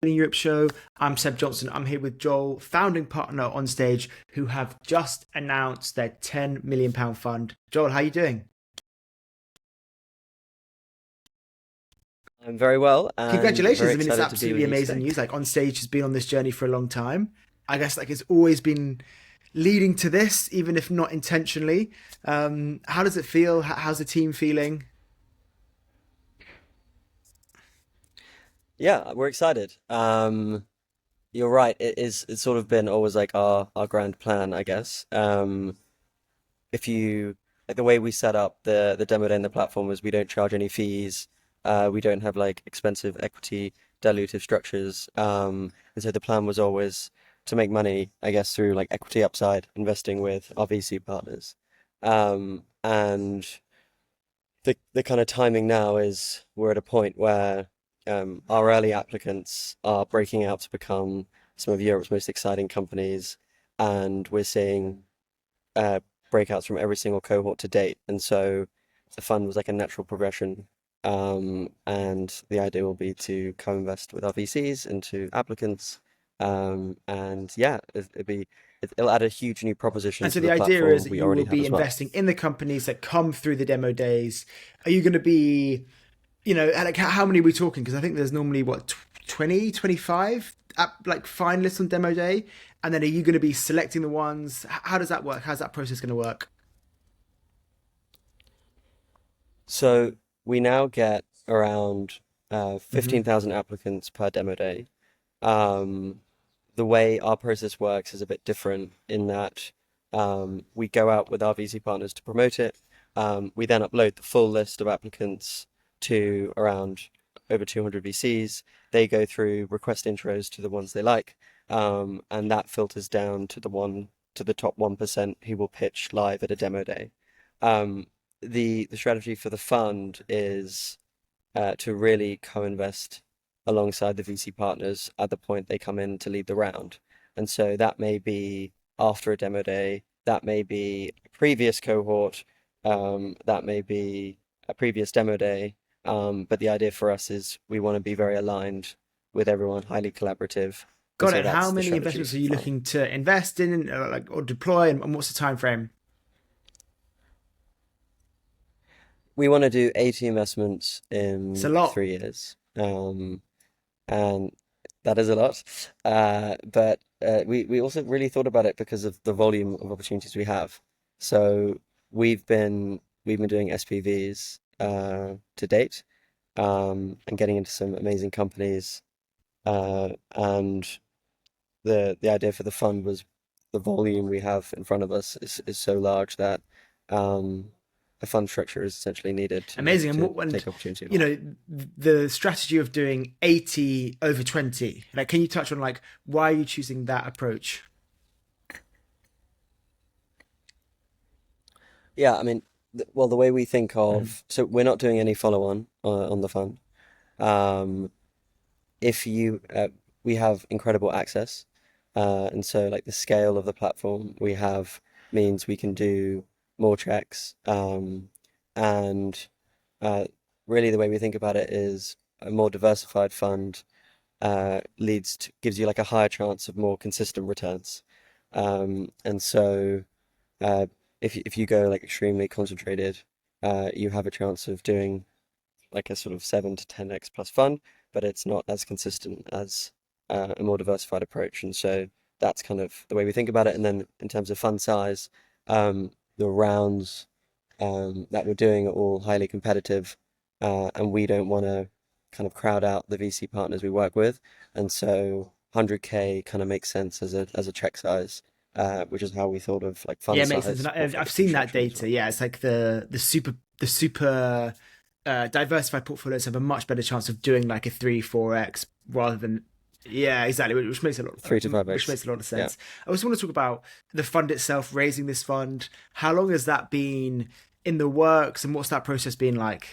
in Europe show. I'm Seb Johnson. I'm here with Joel, founding partner on Stage, who have just announced their £10 million fund. Joel, how are you doing? I'm very well and Congratulations. very I mean, it's excited to be absolutely with you amazing today. news. Like, On Stage has been on this journey for a long time. I guess like it's always been leading to this, even if not intentionally. How does it feel? How's the team feeling? Yeah, we're excited. You're right. It's sort of been always like our grand plan, I guess. If you like the way we set up the demo day and the platform is we don't charge any fees. We don't have like expensive equity dilutive structures. And so the plan was always to make money, I guess, through like equity upside investing with our VC partners. And the kind of timing now is we're at a point where our early applicants are breaking out to become some of Europe's most exciting companies, and we're seeing uh, breakouts from every single cohort to date. And so the fund was like a natural progression. And the idea will be to co-invest with our VCs into applicants. And yeah, it'll add a huge new proposition And so to the the idea is platform that we you will already have be as well. investing in the companies that come through the demo days. Are you going to be, like how many are we talking? Because I think there's normally what 20, 25 like finalists on demo day, and then are you going to be selecting the ones? How does that work? How's that process going to work? So we now get around Hmm. 15,000 applicants per demo day. Um, the way our process works is a bit different in that we go out with our VC partners to promote it. We then upload the full list of applicants to around over 200 VCs. They go through request intros to the ones they like, and that filters down to the top 1% who will pitch live at a demo day. Um, the strategy for the fund is to really co-invest alongside the VC partners at the point they come in to lead the round. And so that may be after a demo day, that may be a previous cohort, that may be a previous demo day. But the idea for us is we want to be very aligned with everyone, highly collaborative. And Got it. so And how that's the many strategy investments for are the you fund. looking to invest in, or deploy, and what's the time frame? We want to do 80 investments It's a in lot. 3 years. And that is a lot. But we also really thought about it because of the volume of opportunities we have. So we've been doing SPVs to date, and getting into some amazing companies. And the idea for the fund was the volume we have in front of us is so large that um, a fund structure is essentially needed Amazing. And to what and take opportunity you advantage. know the strategy of doing 80 over 20. Like, can you touch on like why are you choosing that approach? Yeah, I mean, well, the way we think Mhm. of, so we're not doing any follow-on on the fund. Um, if you, we have incredible access, and so like the scale of the platform we have means we can do more checks, and uh, really the way we think about it is a more diversified fund gives you like a higher chance of more consistent returns, and so. Uh, if you go like extremely concentrated, you have a chance of doing like a sort of 7 to 10x plus fund, but it's not as consistent as a more diversified approach. And so that's kind of the way we think about it. And then in terms of fund size, the rounds that we're doing are all highly competitive, and we don't want to kind of crowd out the VC partners we work with. And so 100K kind of makes sense as a check size, which is how we thought of like Yeah, fund it makes sense. And size, I've portfolio seen that construction as data. well. Yeah, it's like the super diversified portfolios have a much better chance of doing like a 3-4x rather than, yeah, exactly, Three to five which X. makes a lot of Yeah. sense. I also want to talk about the fund itself, raising this fund. How long has that been in the works, and what's that process been like?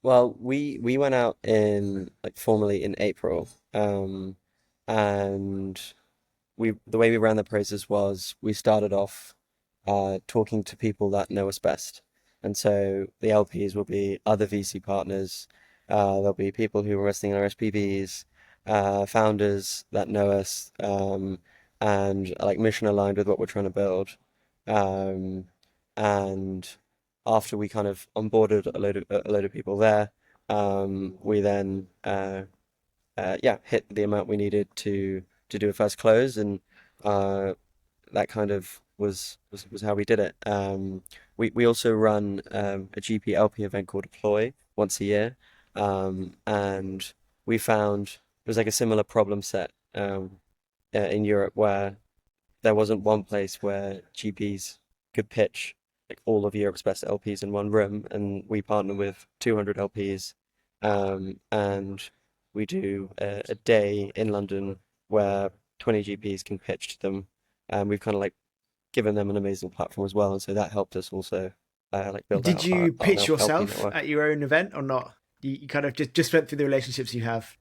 Well, we went out in like formally in April, and we the way we ran the process was we started off talking to people that know us best. And so the LPs will be other VC partners. There'll be people who are investing in our SPVs, founders that know us, and are like mission aligned with what we're trying to build. Um, and after we kind of onboarded a load of people there, we then yeah, hit the amount we needed to do a first close, and uh, that kind of was how we did it. We also run a GP LP event called Deploy once a year, and we found it was like a similar problem set in Europe where there wasn't one place where GPs could pitch like all of Europe's best LPs in one room, and we partner with 200 LPs, and we do a day in London where 20 GPs can pitch to them, and we've kind of like given them an amazing platform as well, and so that helped us also like build Did out our, you our pitch LP yourself network. at your own event or not? You kind of just went through the relationships you have.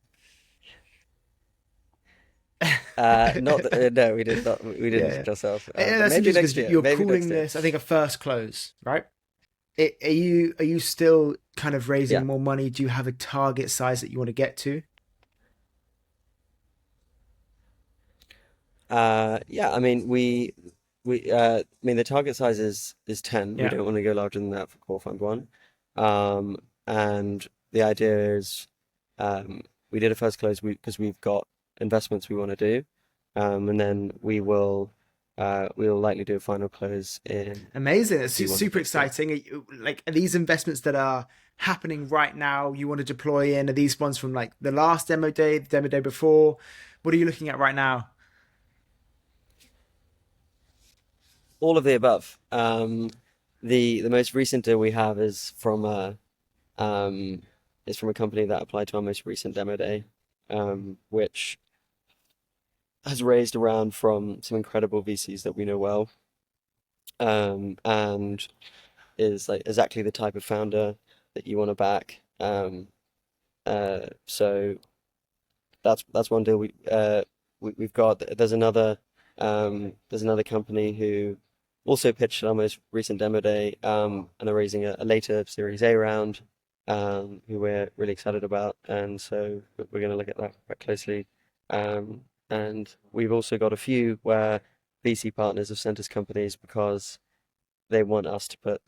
Not that, no, we did not. We didn't Yeah, pitch ourselves. yeah, But that's maybe interesting next because year. you're Maybe calling next year. this, I think, a first close, right? Are you still kind of Yeah. raising more money? Do you have a target size that you want to get to? Yeah. I mean, I mean, the target size is 10. We Yeah, don't want to go larger than that for core fund one. Um, and the idea is, we did a first close because we've got investments we want to do, and then we will likely do a final close in amazing. It's Q1 of super next year. exciting. Like, are these investments that are happening right now? You want to deploy in? Are these ones from like the last demo day, the demo day before? What are you looking at right now? All of the above. The most recent deal we have um, is from a company that applied to our most recent demo day, which has raised around from some incredible VCs that we know well, and is like exactly the type of founder that you want to back. So that's one deal we've got. There's another company who also pitched at our most recent demo day, and are raising a later Series A round, who we're really excited about, and so we're going to look at that quite closely. Um, and we've also got a few where VC partners have sent us companies because they want us to put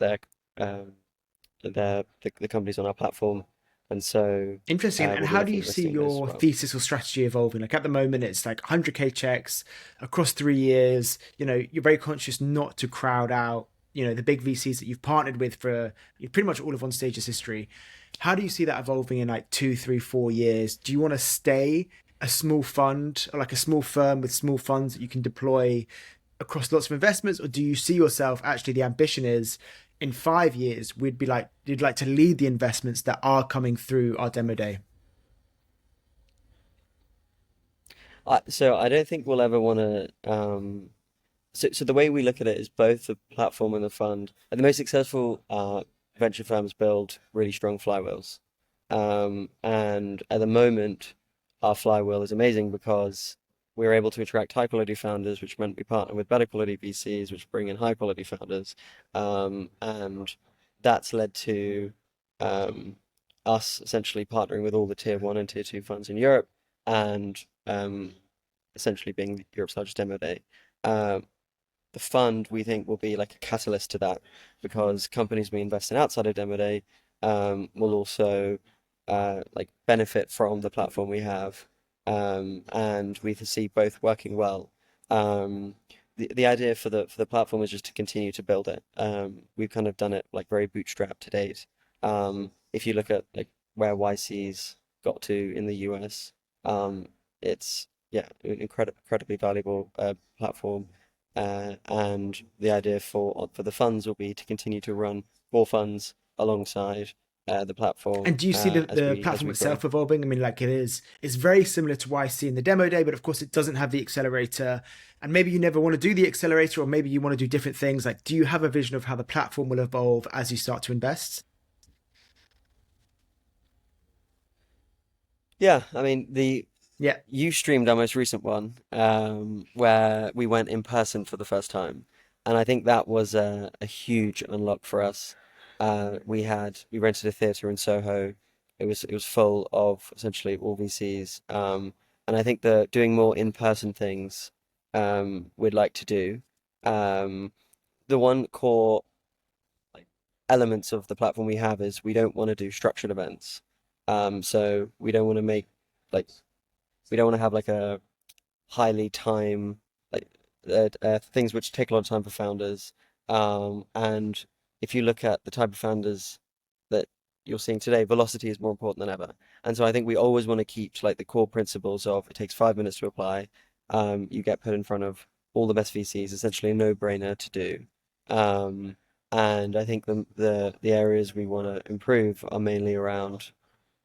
um, the companies on our platform, and so Interesting. And we'll be how do looking you at see listing those as your well. thesis or strategy evolving? Like at the moment, it's like 100K checks across 3 years. You're very conscious not to crowd out, the big VCs that you've partnered with for pretty much all of OnStage's history. How do you see that evolving in like 2, 3, 4 years? Do you want to stay a small fund or like a small firm with small funds that you can deploy across lots of investments, or do you see yourself actually the ambition is in 5 years you'd like to lead the investments that are coming through our demo day? So I don't think we'll ever want to. So the way we look at it is both the platform and the fund. And the most successful venture firms build really strong flywheels. And at the moment, our flywheel is amazing because we're able to attract high quality founders, which meant we partner with better quality VCs, which bring in high quality founders. And that's led to um, us essentially partnering with all the tier one and tier two funds in Europe, and essentially being Europe's largest demo day. Um, the fund we think will be like a catalyst to that because companies we invest in outside of demo day will also like benefit from the platform we have, and we see both working well. Um, the idea for the platform is just to continue to build it. We've kind of done it like very bootstrapped to date. If you look at like where YC's got to in the US, it's yeah, incredibly valuable platform. And the idea for the funds will be to continue to run more funds alongside the And platform do you see the, as the we as platform we grow. itself evolving? I mean, like it's very similar to YC in the demo day, but of course it doesn't have the accelerator. And maybe you never want to do the accelerator, or maybe you want to do different things. Like, do you have a vision of how the platform will evolve as you start to invest? Yeah, I mean the Yeah. you streamed our most recent one, where we went in person for the first time, and I think that was a huge unlock for us. We rented a theatre in Soho. It was full of essentially all VCs. And I think the doing more in-person things we'd like to do. Um, the one core like elements of the platform we have is we don't want to do structured events. So we don't want to make like we don't want to have like a highly time like things which take a lot of time for founders. And if you look at the type of founders that you're seeing today, velocity is more important than ever. And so I think we always want to keep to like the core principles of it takes 5 minutes to apply. You get put in front of all the best VCs, essentially a no-brainer to do. Um, and I think the areas we want to improve are mainly around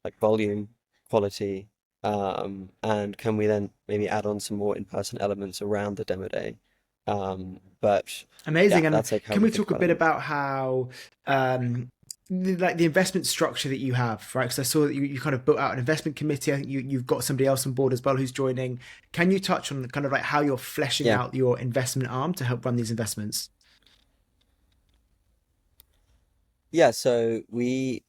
like volume, quality, and can we then maybe add on some more in-person elements around the demo day? But yeah, Amazing. And that's like how can we we think talk a about bit it. about how, like the investment structure that you have, right? Because I saw that you kind of built out an investment committee. I think you've got somebody else on board as well who's joining. Can you touch on kind of like how you're fleshing Yeah, out your investment arm to help run these investments? yeah. So we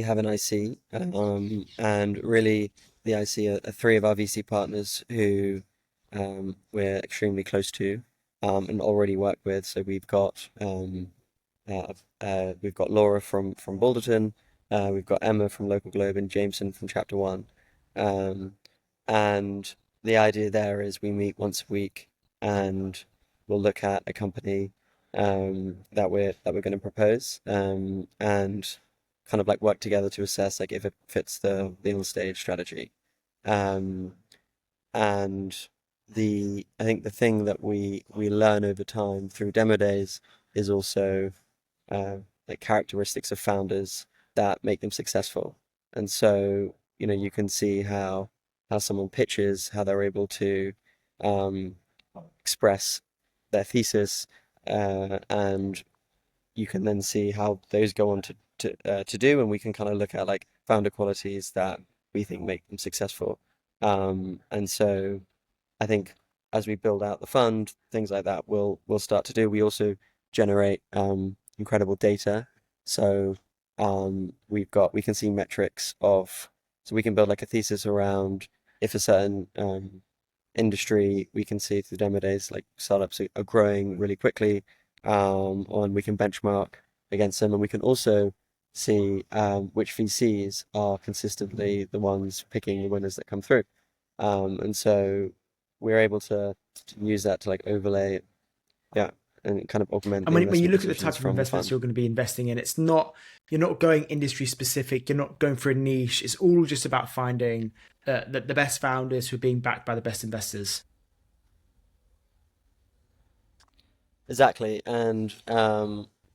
have an IC, and really the IC are three of our VC partners who we're extremely close to, and already work with. So we've got Laura from Balderton, we've got Emma from Local Globe, and Jameson from Chapter One. Um, and the idea there is we meet once a week and we'll look at a company that we're going to propose, and kind of like work together to assess like if it fits the on stage strategy. Um, and I think the thing that we learn over time through demo days is also uh, like characteristics of founders that make them successful. And so, you can see how someone pitches, how they're able to um, express their thesis, and you can then see how those go on to do, and we can kind of look at like founder qualities that we think make them successful. And so I think as we build out the fund, things like that we'll start to do. We also generate incredible data. So we can see metrics of so we can build like a thesis around if a certain industry we can see through demo days like startups are growing really quickly, and we can benchmark against them, and we can also see which VCs are consistently the ones picking the winners that come through. And so we're able to use that to like overlay, yeah, and kind of augment And the when you investment look at the decisions type of from the investments fund. you're going to be investing in, it's not you're not going industry specific. You're not going for a niche. It's all just about finding the best founders who are being backed by the best investors. Exactly. And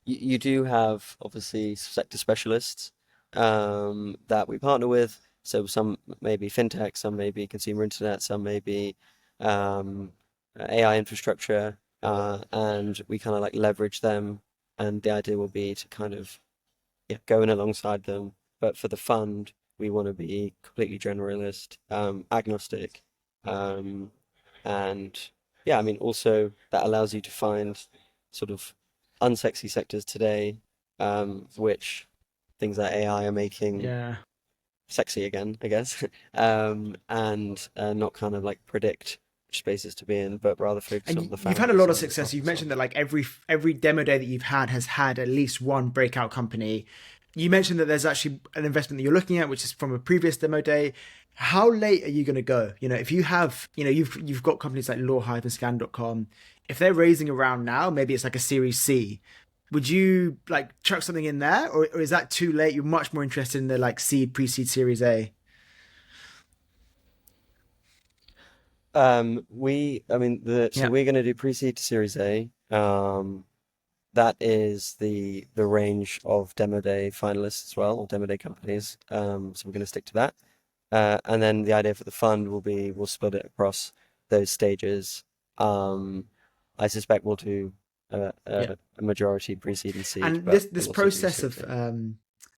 you do have obviously sector specialists that we partner with. So some may be fintech, some may be consumer internet, some may be um, AI infrastructure, and we kind of like leverage them. And the idea will be to kind of, yeah, go in alongside them. But for the fund, we want to be completely generalist, agnostic, um, and yeah, I mean, also that allows you to find sort of unsexy sectors today, which things like AI are making Yeah. sexy again, I guess, and not kind of like predict which spaces to be in, but rather focus And on the you've had a lot founders of and the success. You've products mentioned of. that like every demo day that you've had has had at least one breakout company. You mentioned that there's actually an investment that you're looking at, which is from a previous demo day. How late are you going to go? If you have, you've got companies like Lawhive and Scan.com. If they're raising around now, maybe it's like a Series C. Would you like chuck something in there, or is that too late? You're much more interested in the like seed, pre-seed, Series A. I mean, so Yeah, we're going to do pre-seed to Series A. That is the range of demo day finalists as well, or demo day companies. So we're going to stick to that. And then the idea for the fund will be we'll split it across those stages. Um, I suspect we'll do yeah. a majority pre-seed and seed, And but this we'll also do process Series of A.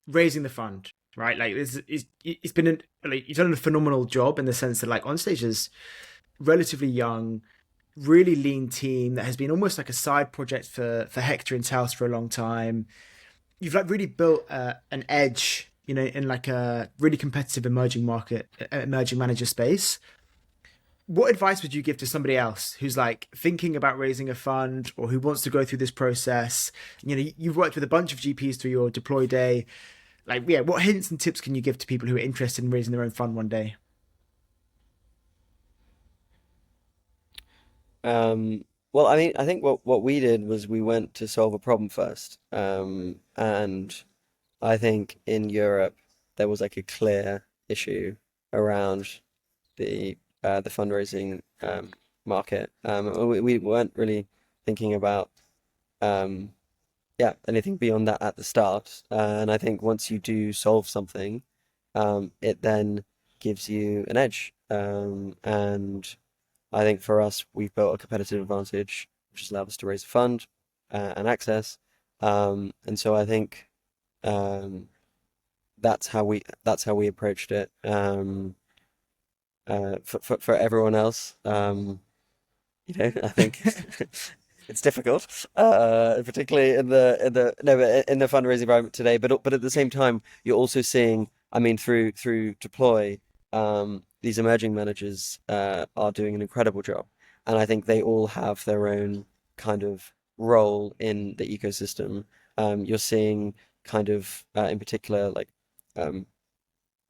raising the fund, right? Like this is it's been like you've done a phenomenal job in the sense that like Onstage is relatively young, really lean team that has been almost like a side project for Hector and Taos for a long time. you've like really built an edge, in like a really competitive emerging market, emerging manager space. What advice would you give to somebody else who's like thinking about raising a fund or who wants to go through this process? You've worked with a bunch of GPs through your deploy day. Like, yeah, what hints and tips can you give to people who are interested in raising their own fund one day? Well, I mean, I think what we did was we went to solve a problem first. And I think in Europe there was like a clear issue around the fundraising market. We weren't really thinking about um, yeah, anything beyond that at the start. And I think once you do solve something, it then gives you an edge. And I think for us, we've built a competitive advantage, which has allowed us to raise a fund and access. And so I think um, that's how we approached it. For everyone else, I think it's difficult, particularly in the fundraising environment today. But at the same time, you're also seeing, I mean, through Deploy, these emerging managers are doing an incredible job, and I think they all have their own kind of role in the ecosystem. You're seeing kind of, in particular, like um,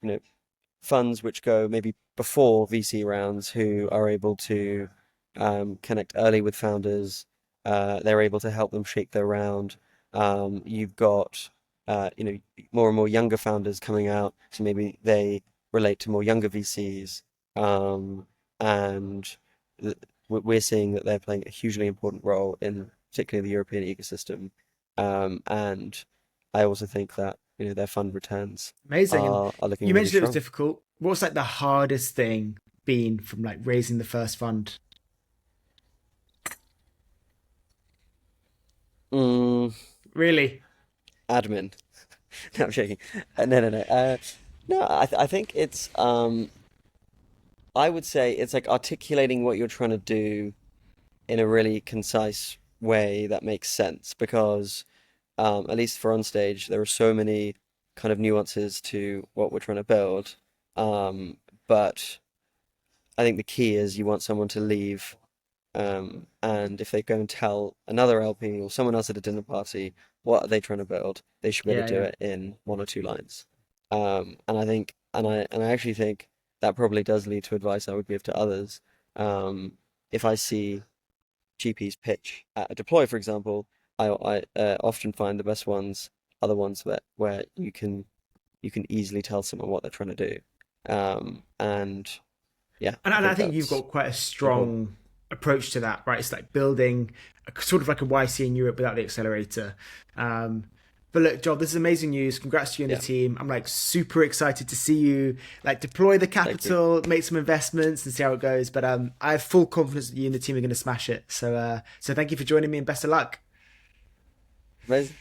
you know funds which go maybe before VC rounds who are able to connect early with founders. They're able to help them shape their round. You've got more and more younger founders coming out, so maybe they relate to more younger VCs, and th we're seeing that they're playing a hugely important role in particularly the European ecosystem. And I also think that their fund returns Amazing. And are looking you really mentioned it was strong. difficult. What's like the hardest thing been from like raising the first fund? Mm, Really? admin. No, I'm joking. No, no, no. No, I think it's I would say it's like articulating what you're trying to do in a really concise way that makes sense because at least for Onstage, there are so many kind of nuances to what we're trying to build. But I think the key is you want someone to leave. And if they go and tell another LP or someone else at a dinner party what are they trying to build, they should be able Yeah, to do yeah. it in one or two lines. And I think, and I actually think that probably does lead to advice I would give to others. If I see GPs pitch at a deploy, for example, I often find the best ones are the ones where you can easily tell someone what they're trying to do. And yeah, And, I and I think think you've that's got quite a important. strong approach to that, right? It's like building sort of like a YC in Europe without the accelerator. Um, but look, Joel, this is amazing news. Congrats to you and the Yeah, team. I'm like super excited to see you like deploy the thank you. capital, make some investments, and see how it goes. But I have full confidence that you and the team are going to smash it. So thank you for joining me and best of luck. Amazing.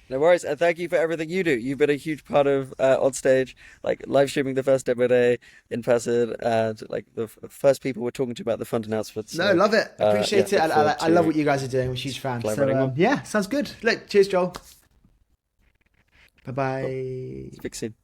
No worries, and thank you for everything you do. You've been a huge part of on stage, like live streaming the first demo day in person, and like the first people we're talking to about the fund announcements. No, So, love it. yeah, Appreciate it. look I forward I love to what you guys are doing. I'm a huge fan. So collaborating more. yeah, sounds good. Look, cheers, Joel. Bye Cool. bye. Speak soon.